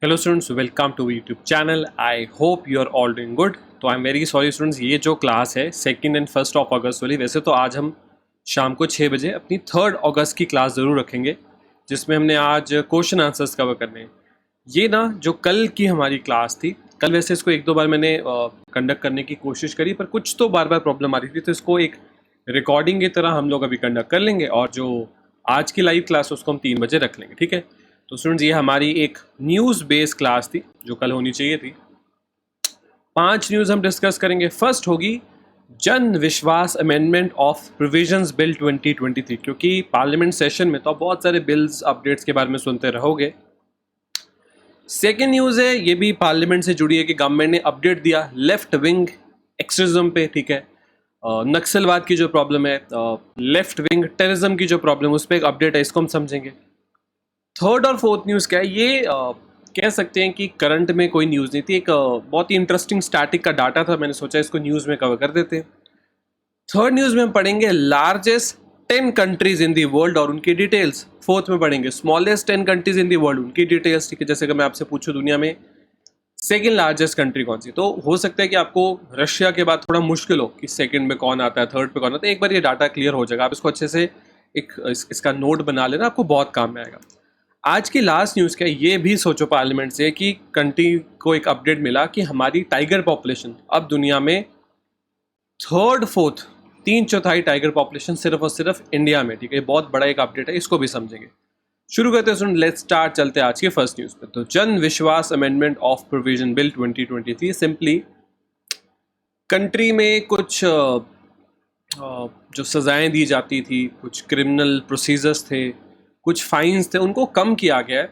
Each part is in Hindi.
Hello students, welcome to YouTube channel. I hope you are all doing good. तो I am very sorry students, ये जो क्लास है 2nd एंड 1st ऑफ अगस्त वाली, वैसे तो आज हम शाम को 6 बजे अपनी 3rd अगस्त की क्लास ज़रूर रखेंगे, जिसमें हमने आज क्वेश्चन आंसर्स कवर करने हैं। ये ना जो कल की हमारी क्लास थी, कल वैसे इसको एक दो बार मैंने कंडक्ट करने की कोशिश करी, पर कुछ तो बार बार प्रॉब्लम आ रही थी, तो इसको एक रिकॉर्डिंग की तरह हम लोग अभी कंडक्ट कर लेंगे, और जो आज की लाइव क्लास उसको हम 3 बजे रख लेंगे, ठीक है। तो स्टूडेंट्स, ये हमारी एक न्यूज़ बेस्ड क्लास थी जो कल होनी चाहिए थी। 5 न्यूज़ हम डिस्कस करेंगे। फर्स्ट होगी जन विश्वास अमेंडमेंट ऑफ प्रोविजंस बिल 2023, क्योंकि पार्लियामेंट सेशन में तो आप बहुत सारे बिल्स अपडेट्स के बारे में सुनते रहोगे। सेकेंड न्यूज़ है, ये भी पार्लियामेंट से जुड़ी है कि गवर्नमेंट ने अपडेट दिया लेफ्ट विंग एक्सट्रीमिज्म पे, ठीक है। नक्सलवाद की जो प्रॉब्लम है, लेफ्ट विंग टेररिज्म की जो प्रॉब्लम है, उस पर एक अपडेट है, इसको हम समझेंगे। थर्ड और फोर्थ न्यूज़ क्या है, ये कह सकते हैं कि करंट में कोई न्यूज़ नहीं थी, एक बहुत ही इंटरेस्टिंग स्टैटिक का डाटा था, मैंने सोचा इसको न्यूज़ में कवर कर देते हैं। थर्ड न्यूज़ में हम पढ़ेंगे largest 10 countries in the world और उनकी डिटेल्स। फोर्थ में पढ़ेंगे smallest 10 countries in the world, उनकी डिटेल्स, ठीक है। जैसे कि मैं आपसे पूछूं दुनिया में सेकेंड लार्जेस्ट कंट्री कौन सी, तो हो सकता है कि आपको रशिया के बाद थोड़ा मुश्किल हो कि सेकेंड में कौन आता है, थर्ड पे कौन आता है। एक बार ये डाटा क्लियर हो जाएगा, आप इसको अच्छे से इसका नोट बना लेना, आपको बहुत काम में आएगा। आज की लास्ट न्यूज़ क्या है, ये भी सोचो पार्लियामेंट से कि कंट्री को एक अपडेट मिला कि हमारी टाइगर पॉपुलेशन अब दुनिया में 3rd 4th 3/4 टाइगर पॉपुलेशन सिर्फ और सिर्फ इंडिया में, ठीक है। बहुत बड़ा एक अपडेट है, इसको भी समझेंगे। शुरू करते हैं, लेट्स स्टार्ट, चलते हैं आज के फर्स्ट न्यूज़ पे। तो जन विश्वास amendment of provision bill 2023 simply country में कुछ जो सजाएं दी जाती थी, कुछ क्रिमिनल प्रोसीजर्स थे, कुछ फाइन्स थे, उनको कम किया गया है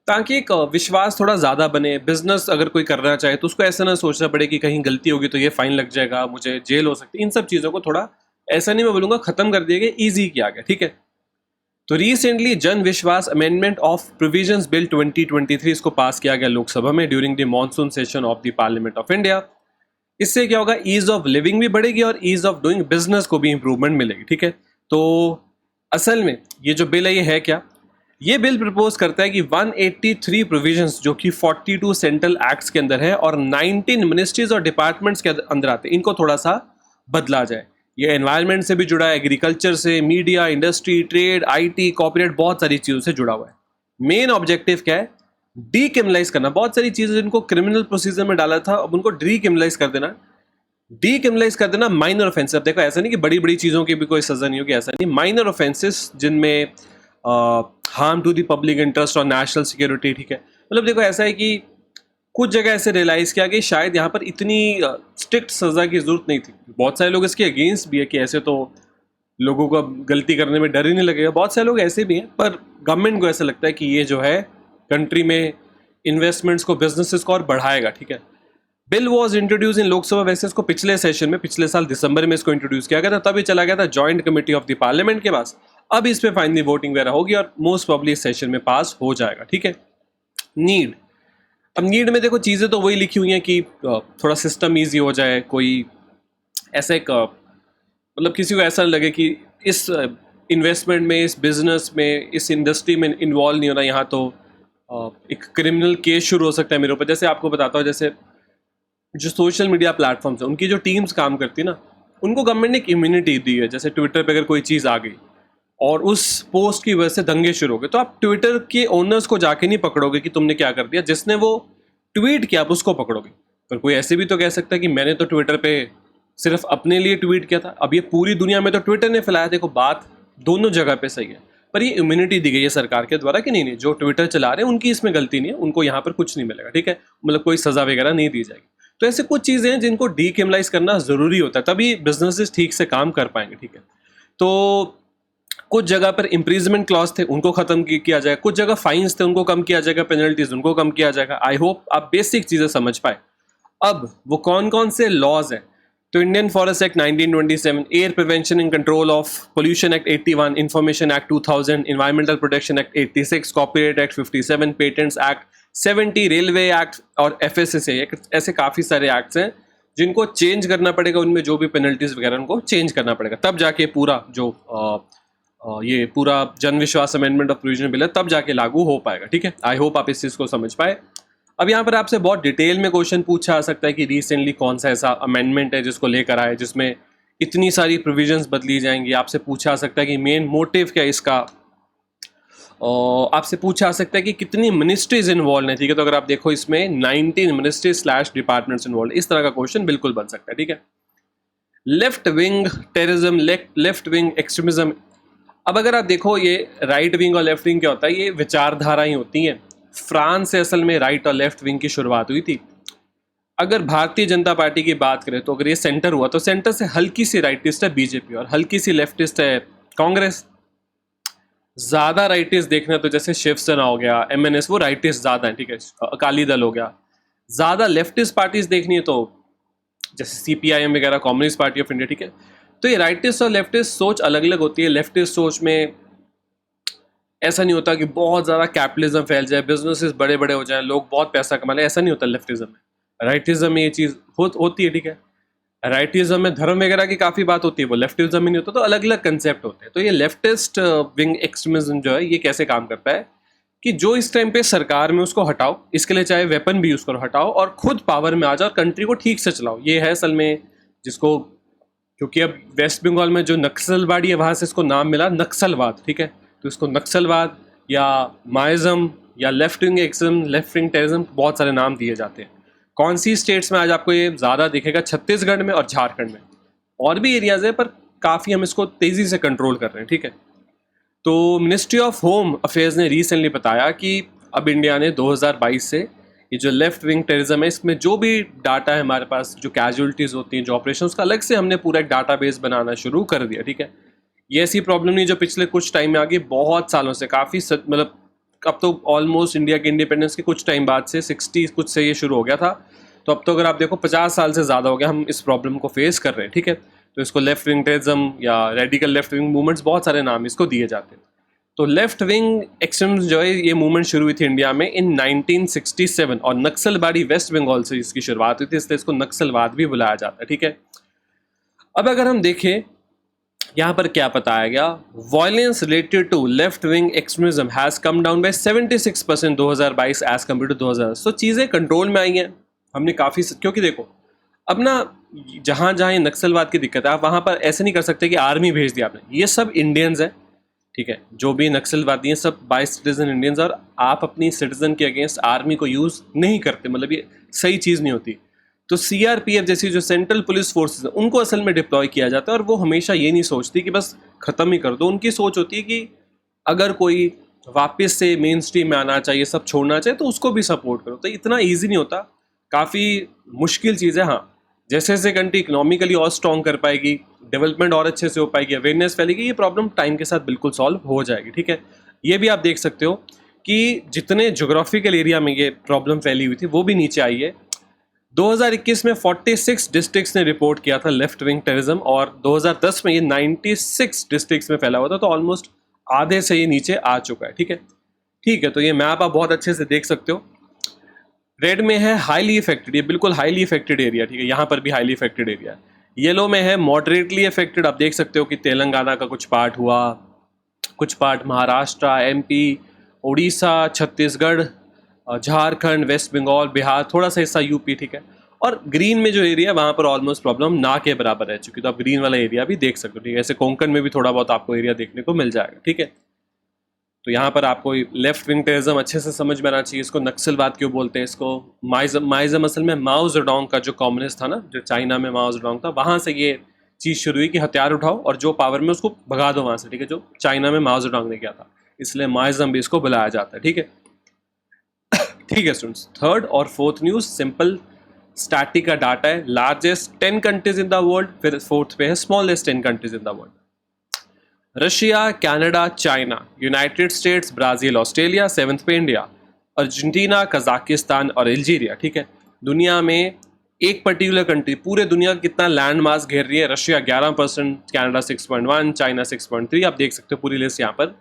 ताकि एक विश्वास थोड़ा ज़्यादा बने। बिजनेस अगर कोई करना चाहे तो उसको ऐसा ना सोचना पड़े कि कहीं गलती होगी तो ये फाइन लग जाएगा, मुझे जेल हो सकती है। इन सब चीज़ों को थोड़ा, ऐसा नहीं मैं बोलूँगा ख़त्म कर दिया गया, ईजी किया गया, ठीक है। तो रिसेंटली जन विश्वास अमेंडमेंट ऑफ प्रोविजंस बिल 2023 इसको पास किया गया लोकसभा में during the monsoon session of the parliament of India. इससे क्या होगा, ईज ऑफ लिविंग भी बढ़ेगी और ईज ऑफ डूइंग बिजनेस को भी इंप्रूवमेंट मिलेगी, ठीक है। तो असल में ये जो बिल है ये है क्या, ये बिल प्रपोज करता है कि 183 प्रोविजंस जो कि 42 सेंट्रल एक्ट्स के अंदर है और 19 मिनिस्ट्रीज और डिपार्टमेंट्स के अंदर आते हैं, इनको थोड़ा सा बदला जाए। ये एनवायरनमेंट से भी जुड़ा है, एग्रीकल्चर से, media, industry, trade, IT, corporate, बहुत सारी चीज़ों से जुड़ा हुआ है। मेन ऑब्जेक्टिव क्या है, डीक्रिमिनलाइज करना। बहुत सारी चीज़ें जिनको क्रिमिनल प्रोसीजर में डाला था, अब उनको डीक्रिमिनलाइज कर देना। डीक्रिमिनलाइज कर देना माइनर ऑफेंसेस। अब देखो, ऐसा नहीं कि बड़ी बड़ी चीज़ों की भी कोई सजा नहीं होगी, ऐसा नहीं। माइनर ऑफेंसेस जिनमें harm to the public interest और नेशनल सिक्योरिटी, ठीक है। मतलब देखो, ऐसा है कि कुछ जगह ऐसे रियलाइज़ किया कि शायद यहाँ पर इतनी स्ट्रिक्ट सज़ा की ज़रूरत नहीं थी। बहुत सारे लोग इसके अगेंस्ट भी है कि ऐसे तो लोगों को अब गलती करने में डर ही नहीं लगेगा। बहुत सारे लोग ऐसे भी हैं, पर गवर्नमेंट को ऐसा लगता है कि ये जो है कंट्री में इन्वेस्टमेंट्स को, बिजनेसेस को और बढ़ाएगा, ठीक है। बिल वॉज इंट्रोड्यूस इन लोकसभा, वैसे इसको पिछले सेशन में, पिछले साल दिसंबर में इसको इंट्रोड्यूस किया गया था, तब ये चला गया था joint committee of the parliament के पास। अब इस पे फाइनली वोटिंग वगैरह होगी और मोस्ट प्रोबेबली इस सेशन में पास हो जाएगा, ठीक है। नीड, अब नीड में देखो चीज़ें तो वही लिखी हुई हैं कि थोड़ा सिस्टम ईजी हो जाए, कोई ऐसा एक मतलब किसी को ऐसा लगे कि इस इन्वेस्टमेंट में, इस बिजनेस में, इस इंडस्ट्री में इन्वॉल्व नहीं होना, यहाँ तो एक क्रिमिनल केस शुरू हो सकता है मेरे ऊपर। जैसे आपको बताता हूँ, जैसे जो सोशल मीडिया प्लेटफॉर्म्स हैं, उनकी जो टीम्स काम करती है ना, उनको गवर्नमेंट ने एक इम्यूनिटी दी है। जैसे ट्विटर पे अगर कोई चीज़ आ गई और उस पोस्ट की वजह से दंगे शुरू हो गए, तो आप ट्विटर के ओनर्स को जाके नहीं पकड़ोगे कि तुमने क्या कर दिया, जिसने वो ट्वीट किया आप उसको पकड़ोगे। पर कोई ऐसे भी तो कह सकता है कि मैंने तो ट्विटर पे सिर्फ अपने लिए ट्वीट किया था, अब ये पूरी दुनिया में तो ट्विटर ने फैलाया। देखो, बात दोनों जगह पे सही है, पर ये इम्यूनिटी दी गई है सरकार के द्वारा कि नहीं नहीं, जो ट्विटर चला रहे हैं उनकी इसमें गलती नहीं है, उनको यहाँ पर कुछ नहीं मिलेगा, ठीक है। मतलब कोई सज़ा वगैरह नहीं दी जाएगी। तो ऐसे कुछ चीज़ें हैं जिनको डीक्रिमिनलाइज करना ज़रूरी होता है, तभी बिजनेसेस ठीक से काम कर पाएंगे, ठीक है। तो कुछ जगह पर इम्प्रीजमेंट क्लॉज थे, उनको खत्म किया जाएगा। कुछ जगह फाइन्स थे, उनको कम किया जाएगा। पेनल्टीज, उनको कम किया जाएगा। आई होप आप बेसिक चीज़ें समझ पाए। अब वो कौन कौन से लॉज हैं, तो Indian forest act 1927, air prevention and control of pollution act 81, information act 2000, environmental protection act 86, copyright act 57, patents act 70, railway act और FSSA। ऐसे काफ़ी सारे एक्ट्स हैं जिनको चेंज करना पड़ेगा, उनमें जो भी पेनल्टीज वगैरह उनको चेंज करना पड़ेगा, तब जाके पूरा जो ये पूरा जन विश्वास अमेंडमेंट ऑफ प्रोविजन बिल है तब जाके लागू हो पाएगा, ठीक है। आई होप आप इस चीज़ को समझ पाए। अब यहाँ पर आपसे बहुत डिटेल में क्वेश्चन पूछा जा सकता है कि रिसेंटली कौन सा ऐसा अमेंडमेंट है जिसको लेकर आए जिसमें इतनी सारी प्रोविजंस बदली जाएंगी। आपसे पूछा जा सकता है कि मेन मोटिव क्या है इसका, और आपसे पूछा जा सकता है कि कितनी मिनिस्ट्रीज इन्वॉल्व है। ठीक है, तो अगर आप देखो इसमें 19 मिनिस्ट्रीज स्लैश डिपार्टमेंट्स इन्वॉल्व, इस तरह का क्वेश्चन बिल्कुल बन सकता है। ठीक है, left wing terrorism, left wing extremism. अब अगर आप देखो ये राइट विंग और लेफ्ट विंग क्या होता है, ये विचारधारा ही होती हैं। फ्रांस से असल में राइट और लेफ्ट विंग की शुरुआत हुई थी। अगर भारतीय जनता पार्टी की बात करें तो अगर ये सेंटर हुआ तो सेंटर से हल्की सी राइटिस्ट है बीजेपी और हल्की सी लेफ्टिस्ट है कांग्रेस। ज्यादा राइटिस्ट देखना तो जैसे शिवसेना हो गया, एमएनएस, वो राइटिस्ट ज्यादा है। ठीक है, अकाली दल हो गया। ज्यादा लेफ्टिस्ट पार्टीज देखनी है तो जैसे सीपीआईएम वगैरह, कम्युनिस्ट पार्टी ऑफ इंडिया। ठीक है, तो ये राइटिस्ट और लेफ्टिस्ट सोच अलग अलग होती है। लेफ्टिस्ट सोच में ऐसा नहीं होता कि बहुत ज़्यादा कैपिटलिज्म फैल जाए, बिजनेसेस बड़े बड़े हो जाए, लोग बहुत पैसा कमा लें, ऐसा नहीं होता लेफ्टिज्म में। राइटिज्म में ये चीज़ होती है। ठीक है, राइटिज्म में धर्म वगैरह की काफ़ी बात होती है, वो लेफ्टिज्म में नहीं होता। तो अलग अलग कंसेप्ट होते हैं। तो ये लेफ्टिस्ट विंग एक्सट्रीमिज्म जो है ये कैसे काम करता है कि जो इस टाइम पे सरकार में उसको हटाओ, इसके लिए चाहे वेपन भी यूज़ करो, हटाओ और खुद पावर में आ जाओ और कंट्री को ठीक से चलाओ। ये है असल में जिसको, क्योंकि अब वेस्ट बंगाल में जो नक्सलवाड़ी है वहाँ से इसको नाम मिला नक्सलवाद। ठीक है, तो इसको नक्सलवाद या माइज्म या left wing extremism, left wing terrorism, बहुत सारे नाम दिए जाते हैं। कौन सी स्टेट्स में आज आपको ये ज़्यादा दिखेगा? छत्तीसगढ़ में और झारखंड में। और भी एरियाज है पर काफ़ी हम इसको तेज़ी से कंट्रोल कर रहे हैं। ठीक है, तो मिनिस्ट्री ऑफ होम अफेयर्स ने रिसेंटली बताया कि अब इंडिया ने 2022 से ये जो लेफ्ट विंग टेररिज्म है इसमें जो भी डाटा है हमारे पास, जो कैजुअलिटीज़ होती हैं, जो ऑपरेशन, उसका अलग से हमने पूरा एक डाटाबेस बनाना शुरू कर दिया। ठीक है, ये ऐसी प्रॉब्लम नहीं जो पिछले कुछ टाइम में आ गई, बहुत सालों से, काफ़ी मतलब अब तो ऑलमोस्ट इंडिया के इंडिपेंडेंस के कुछ टाइम बाद से 60 कुछ से ये शुरू हो गया था। तो अब तो अगर आप देखो 50 साल से ज़्यादा हो गया हम इस प्रॉब्लम को फेस कर रहे हैं। ठीक है, तो इसको लेफ्ट विंग टेररिज्म या रेडिकल लेफ्ट विंग मूवमेंट्स, बहुत सारे नाम इसको दिए जाते हैं। तो लेफ्ट विंग एक्सट्रीमिज्म जो है ये मूवमेंट शुरू हुई थी इंडिया में इन 1967 और नक्सलबाड़ी वेस्ट बंगाल से इसकी शुरुआत हुई थी, इसलिए इसको नक्सलवाद भी बुलाया जाता है। ठीक है, अब अगर हम देखें यहाँ पर क्या बताया गया, violence related to left wing extremism has come down by 76% 2022 as compare to 2000। तो चीज़ें कंट्रोल में आई हैं हमने काफ़ी, क्योंकि देखो अब ना जहाँ जहाँ ये नक्सलवाद की दिक्कत है, आप वहाँ पर ऐसे नहीं कर सकते कि आर्मी भेज दिया आपने, ये सब इंडियंस हैं। ठीक है, जो भी नक्सलवादी हैं सब बाय सिटीजन इंडियंस, और आप अपनी सिटीजन के अगेंस्ट आर्मी को यूज़ नहीं करते, मतलब ये सही चीज़ नहीं होती। तो सीआरपीएफ जैसी जो सेंट्रल पुलिस फोर्सेस हैं उनको असल में डिप्लॉय किया जाता है, और वो हमेशा ये नहीं सोचती कि बस ख़त्म ही कर दो। उनकी सोच होती है कि अगर कोई वापस से मेन स्ट्रीम में आना चाहिए, सब छोड़ना चाहिए, तो उसको भी सपोर्ट करो। तो इतना ईजी नहीं होता, काफ़ी मुश्किल चीज़ है। हाँ, जैसे जैसे कंट्री इकोनॉमिकली और स्ट्रॉन्ग कर पाएगी, डेवलपमेंट और अच्छे से हो पाएगी, अवेयरनेस फैलेगी, ये प्रॉब्लम टाइम के साथ बिल्कुल सॉल्व हो जाएगी। ठीक है, ये भी आप देख सकते हो कि जितने जोग्राफिकल एरिया में ये प्रॉब्लम फैली हुई थी वो भी नीचे आई है। 2021 में 46 डिस्ट्रिक्ट्स ने रिपोर्ट किया था लेफ्ट विंग टेररिज्म, और 2010 में ये 96 डिस्ट्रिक्ट्स में फैला हुआ था, तो ऑलमोस्ट आधे से ये नीचे आ चुका है। ठीक है, ठीक है, तो ये मैप आप बहुत अच्छे से देख सकते हो। रेड में है हाईली इफेक्टेड, ये बिल्कुल हाईली इफेक्टेड एरिया। ठीक है, यहाँ पर भी हाईली इफेक्टेड एरिया। येलो में है मॉडरेटली इफेक्टेड, आप देख सकते हो कि तेलंगाना का कुछ पार्ट हुआ, कुछ part Maharashtra, MP, Orissa, Chhattisgarh, Jharkhand, West Bengal, Bihar, थोड़ा सा हिस्सा यूपी। ठीक है, और ग्रीन में जो एरिया वहाँ पर ऑलमोस्ट प्रॉब्लम ना के बराबर रह चुकी, तो आप ग्रीन वाला एरिया भी देख सकते हो। ठीक है, ऐसे कोंकण में भी थोड़ा बहुत आपको एरिया देखने को मिल जाएगा। ठीक है, तो यहाँ पर आपको लेफ्ट विंग टेररिज्म अच्छे से समझ में आना चाहिए। इसको नक्सलवाद क्यों बोलते हैं, इसको माइज्म असल में माओ जेडोंग का जो कम्युनिस्ट था ना, जो चाइना में माओ जेडोंग था, वहाँ से ये चीज़ शुरू हुई कि हथियार उठाओ और जो पावर में उसको भगा दो वहाँ से। ठीक है, जो चाइना में माओ जेडोंग ने किया था, इसलिए माइज्म भी इसको बुलाया जाता है। ठीक है, ठीक है स्टूडेंट्स, थर्ड और फोर्थ न्यूज़ सिंपल स्टैटिक का डाटा है। Largest 10 countries in the world, फिर फोर्थ पे है smallest 10 countries in the world. Russia, Canada, China, United states, Brazil, Australia, seventh पे इंडिया, अर्जेंटीना, कजाकिस्तान और अल्जीरिया। ठीक है, दुनिया में एक पर्टिकुलर कंट्री पूरे दुनिया का कितना लैंड मास घेर रही है? Russia 11%, Canada 6.1, China 6.3। आप देख सकते हो पूरी लिस्ट यहाँ पर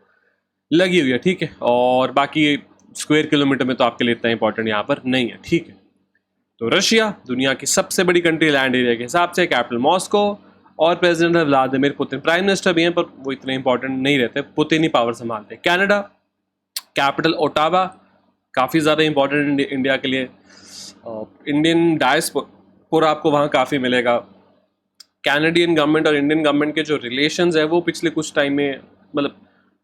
लगी हुई है। ठीक है, और बाकी स्क्वायर किलोमीटर में तो आपके लिए इतना इंपॉर्टेंट यहाँ पर नहीं है। ठीक है, तो रशिया दुनिया की सबसे बड़ी कंट्री लैंड एरिया के हिसाब से, कैपिटल मॉस्को, और प्रेसिडेंट है व्लादिमीर पुतिन। प्राइम मिनिस्टर भी हैं पर वो इतने इंपॉर्टेंट नहीं रहते, पुतिन ही पावर संभालते हैं। कनाडा, कैपिटल ओटावा, काफ़ी ज़्यादा इंपॉर्टेंट इंडिया के लिए। इंडियन डायस्पोरा आपको वहाँ काफ़ी मिलेगा। कैनेडियन गवर्नमेंट और इंडियन गवर्नमेंट के जो रिलेशंस है वो पिछले कुछ टाइम में मतलब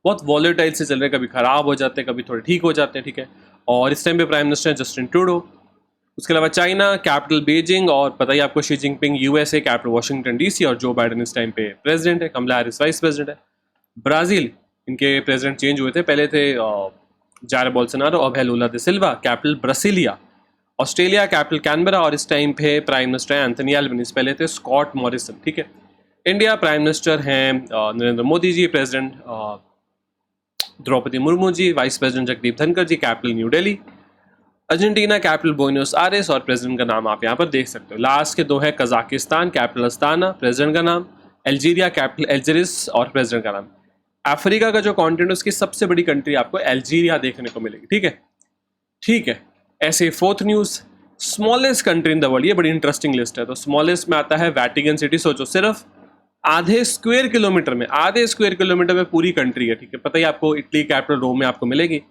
बहुत वॉलेटाइल से चल रहे हैं, कभी ख़राब हो जाते हैं, कभी थोड़े ठीक हो जाते हैं, ठीक है। और इस टाइम पे प्राइम मिनिस्टर जस्टिन ट्रूडो। उसके अलावा चाइना कैपिटल बीजिंग, और पता ही आपको Xi Jinping USA capital Washington DC, और जो बाइडेन इस टाइम पे प्रेसिडेंट है, कमला हैरिस वाइस प्रेसिडेंट है। ब्राज़ील, इनके प्रेसिडेंट चेंज हुए थे, पहले थे जायर बोल्सोनारो, अब है Lula da Silva, capital Brasilia. Australia capital Canberra, और इस टाइम पे प्राइम मिनिस्टर हैं एंथनी एल्बनीज़, पहले थे स्कॉट मॉरिसन, ठीक है। इंडिया प्राइम मिनिस्टर हैं Narendra Modi ji, president Draupadi Murmu ji, vice president Jagdeep Dhankhar ji, capital New Delhi. Argentina capital Buenos Aires, और प्रेसिडेंट का नाम आप यहाँ पर देख सकते हो। लास्ट के दो है कजाकिस्तान कैपिटल अस्ताना, प्रेसिडेंट का नाम, अल्जीरिया कैपिटल एल्जरिस, और प्रेसिडेंट का नाम। अफ्रीका का जो कॉन्टिनेंट उसकी सबसे बड़ी कंट्री आपको अल्जीरिया देखने को मिलेगी, ठीक है। ठीक है, ऐसे fourth news, smallest country in the world, ये बड़ी इंटरेस्टिंग लिस्ट है। तो स्मॉलेस्ट में आता है वेटिकन सिटी। सोचो सिर्फ आधे स्क्वायर किलोमीटर में पूरी कंट्री है, ठीक है। पता ही आपको इटली कैपिटल रोम में आपको मिलेगी।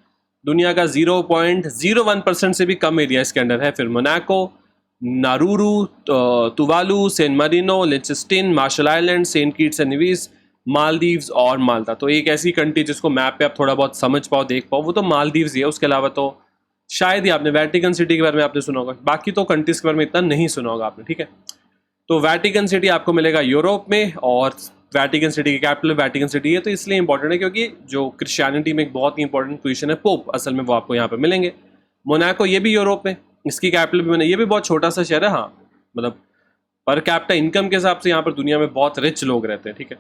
दुनिया का 0.01% से भी कम एरिया इसके अंदर है। फिर Monaco, Nauru, Tuvalu, Saint Marino, Liechtenstein, Marshall island, Saint Kitts and Nevis, Maldives और माल्टा। तो एक ऐसी कंट्री जिसको मैप पे आप थोड़ा बहुत समझ पाओ, देख पाओ, वो तो मालदीव्स ही है। उसके अलावा तो शायद ही आपने वेटिकन सिटी के बारे में आपने सुना होगा, बाकी तो कंट्रीज के बारे में इतना नहीं सुना होगा आपने, ठीक है। तो वेटिकन सिटी आपको मिलेगा यूरोप में, और वेटिकन सिटी की कैपिटल वेटिकन सिटी है, तो इसलिए इंपॉर्टेंट है क्योंकि जो क्रिश्चियनिटी में एक बहुत ही इंपॉर्टेंट पोजीशन है पोप, असल में वो आपको यहाँ पे मिलेंगे। मोनाको, ये भी यूरोप में, इसकी कैपिटल भी मैंने, ये भी बहुत छोटा सा शहर है, हाँ, मतलब पर कैपिटा इनकम के हिसाब से यहाँ पर दुनिया में बहुत रिच लोग रहते हैं, ठीक है।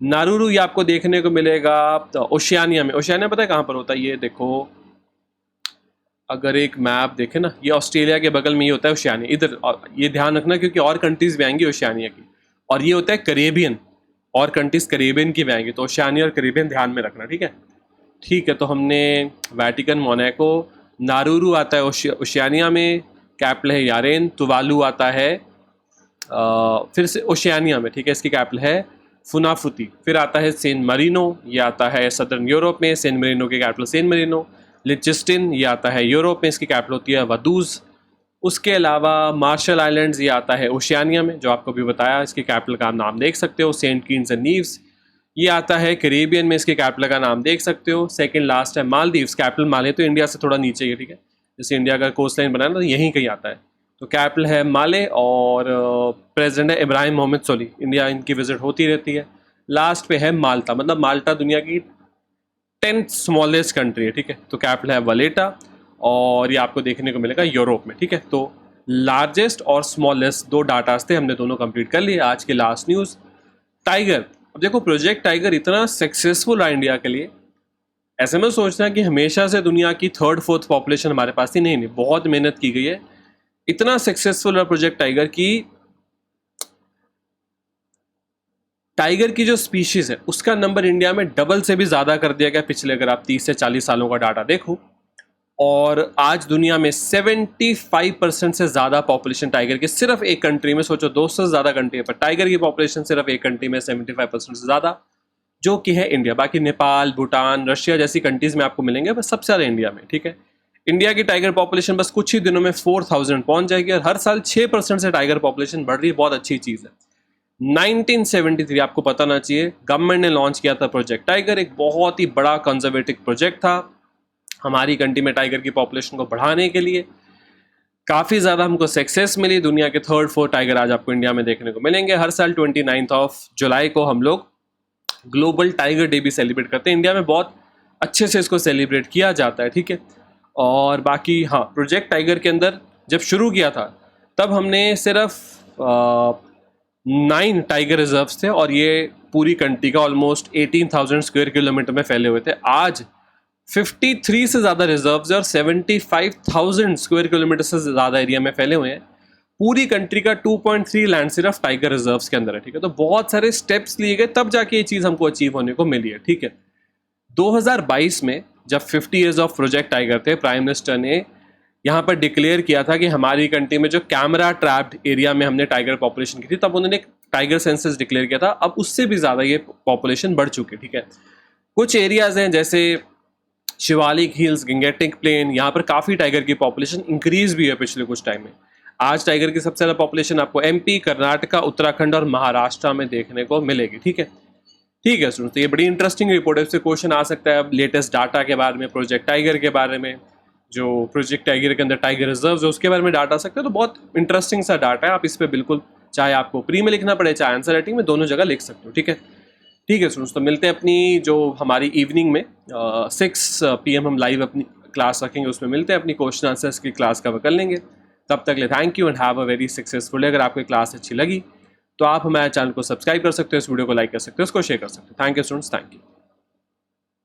नारुरू ये आपको देखने को मिलेगा ओशियानिया में। ओशियानिया पता है कहाँ पर होता है? ये देखो, अगर एक मैप देखें ना, ये ऑस्ट्रेलिया के बगल में ये होता है ओशियानिया, इधर। और ये ध्यान रखना क्योंकि और कंट्रीज भी आएंगी ओशियानिया की, और ये होता है करेबियन, और कंट्रीज करेबियन की भी आएंगी, तो ओशियानिया और करेबियन ध्यान में रखना, ठीक है। ठीक है, तो हमने वेटिकन, मोनाको, नारुरू आता है ओशियानिया में, कैपिटल है यारेन, तुवालू आता है फिर से ओशियानिया में, ठीक है, इसकी कैपिटल है फुनाफुती। फिर आता है सेंट मरीनो, ये आता है सदर्न यूरोप में, सेंट मरीनो की कैपिटल सेंट मरीनो। लिंचेस्टिन ये आता है यूरोप में, इसकी कैपिटल होती है वदूज। उसके अलावा मार्शल आइलैंड्स ये आता है ओशियानिया में, जो आपको भी बताया, इसकी कैपिटल का नाम देख सकते हो, सेंट किट्स एंड नीव्स। ये आता है कैरेबियन में, इसके कैपिटल का नाम देख सकते हो। सेकंड लास्ट है मालदीव्स, कैपिटल माले, तो इंडिया से थोड़ा नीचे है, ठीक है। जैसे इंडिया का कोस्ट लाइन बनाना तो यहीं कहीं आता है, तो कैपिटल है माले, और प्रेसिडेंट है इब्राहिम मोहम्मद सोली। इंडिया इनकी विजिट होती रहती है। लास्ट पे है माल्टा, मतलब माल्टा दुनिया की 10th स्मॉलेस्ट कंट्री है, ठीक है। तो कैपिटल है वलेटा, और ये आपको देखने को मिलेगा यूरोप में, ठीक है। तो लार्जेस्ट और स्मॉलेस्ट दो डाटास थे, हमने दोनों कंप्लीट कर लिए। आज के लास्ट न्यूज़, टाइगर। अब देखो, प्रोजेक्ट टाइगर इतना सक्सेसफुल रहा इंडिया के लिए, ऐसे में सोचना कि हमेशा से दुनिया की 3rd 4th पॉपुलेशन हमारे पास थी, नहीं, बहुत मेहनत की गई है। इतना सक्सेसफुल रहा प्रोजेक्ट टाइगर की टाइगर की जो स्पीशीज है उसका नंबर इंडिया में डबल से भी ज़्यादा कर दिया गया पिछले, अगर आप 30 से 40 सालों का डाटा देखो। और आज दुनिया में 75% से ज़्यादा पॉपुलेशन टाइगर की सिर्फ एक कंट्री में, सोचो 200 से ज़्यादा कंट्री है, पर टाइगर की पॉपुलेशन सिर्फ एक कंट्री में 75% से ज़्यादा, जो कि है इंडिया। बाकी नेपाल, भूटान, रशिया जैसी कंट्रीज़ में आपको मिलेंगे, बस सबसे ज़्यादा इंडिया में, ठीक है। इंडिया की टाइगर पॉपुलेशन बस कुछ ही दिनों में 4000 पहुंच जाएगी, और हर साल 6% से टाइगर पॉपुलेशन बढ़ रही है, बहुत अच्छी चीज़ है। 1973 आपको पता ना चाहिए, गवर्नमेंट ने लॉन्च किया था प्रोजेक्ट टाइगर। एक बहुत ही बड़ा कंजर्वेटिव प्रोजेक्ट था हमारी कंट्री में टाइगर की पॉपुलेशन को बढ़ाने के लिए। काफ़ी ज़्यादा हमको सक्सेस मिली। दुनिया के 3rd 4th टाइगर आज आपको इंडिया में देखने को मिलेंगे। हर साल 29 जुलाई को हम लोग ग्लोबल टाइगर डे भी सेलिब्रेट करते हैं। इंडिया में बहुत अच्छे से इसको सेलिब्रेट किया जाता है, ठीक है। और बाकी हाँ, प्रोजेक्ट टाइगर के अंदर जब शुरू किया था तब हमने सिर्फ 9 टाइगर रिजर्व्स थे, और ये पूरी कंट्री का ऑलमोस्ट 18,000 स्क्वायर किलोमीटर में फैले हुए थे। आज 53 से ज़्यादा रिजर्व्स है, और 75,000 स्क्वायर किलोमीटर से ज़्यादा एरिया में फैले हुए हैं। पूरी कंट्री का 2.3 लैंड सिर्फ टाइगर रिजर्व्स के अंदर है, ठीक है। तो बहुत सारे स्टेप्स लिए गए, तब जाके ये चीज़ हमको अचीव होने को मिली है, ठीक है। 2022 में जब 50 ईयर्स ऑफ प्रोजेक्ट टाइगर थे, प्राइम मिनिस्टर ने यहाँ पर डिक्लेयर किया था कि हमारी कंट्री में जो कैमरा ट्रैप्ड एरिया में हमने टाइगर पॉपुलेशन की थी, तब उन्होंने एक टाइगर सेंसस डिक्लेयर किया था। अब उससे भी ज़्यादा ये पॉपुलेशन बढ़ चुकी है, ठीक है। कुछ एरियाज़ हैं जैसे शिवालिक हिल्स, गंगेटिक प्लेन, यहाँ पर काफ़ी टाइगर की पॉपुलेशन इंक्रीज भी है पिछले कुछ टाइम में। आज टाइगर की सबसे ज़्यादा पॉपुलेशन आपको एमपी, कर्नाटका, उत्तराखंड और महाराष्ट्र में देखने को मिलेगी। ठीक है, ठीक है स्टूडेंट्स, तो ये बड़ी इंटरेस्टिंग रिपोर्ट है, इससे क्वेश्चन आ सकता है लेटेस्ट डाटा के बारे में, प्रोजेक्ट टाइगर के बारे में, जो प्रोजेक्ट टाइगर के अंदर टाइगर रिजर्व है उसके बारे में डाटा आ सकते हैं। तो बहुत इंटरेस्टिंग सा डाटा है, आप इस पर बिल्कुल चाहे आपको प्री में लिखना पड़े चाहे आंसर राइटिंग में, दोनों जगह लिख सकते हो। ठीक है, ठीक है स्टूडेंट्स, तो मिलते हैं अपनी जो हमारी इवनिंग में 6 PM हम लाइव अपनी क्लास रखेंगे, उसमें मिलते हैं, अपनी क्वेश्चन आंसर्स की क्लास कवर कर लेंगे। तब तक ले thank you and have a very successful. अगर आपको क्लास अच्छी लगी तो आप हमारे चैनल को सब्सक्राइब कर सकते हो, इस वीडियो को लाइक कर सकते हो, इसको शेयर कर सकते हो। Thank you students, thank you.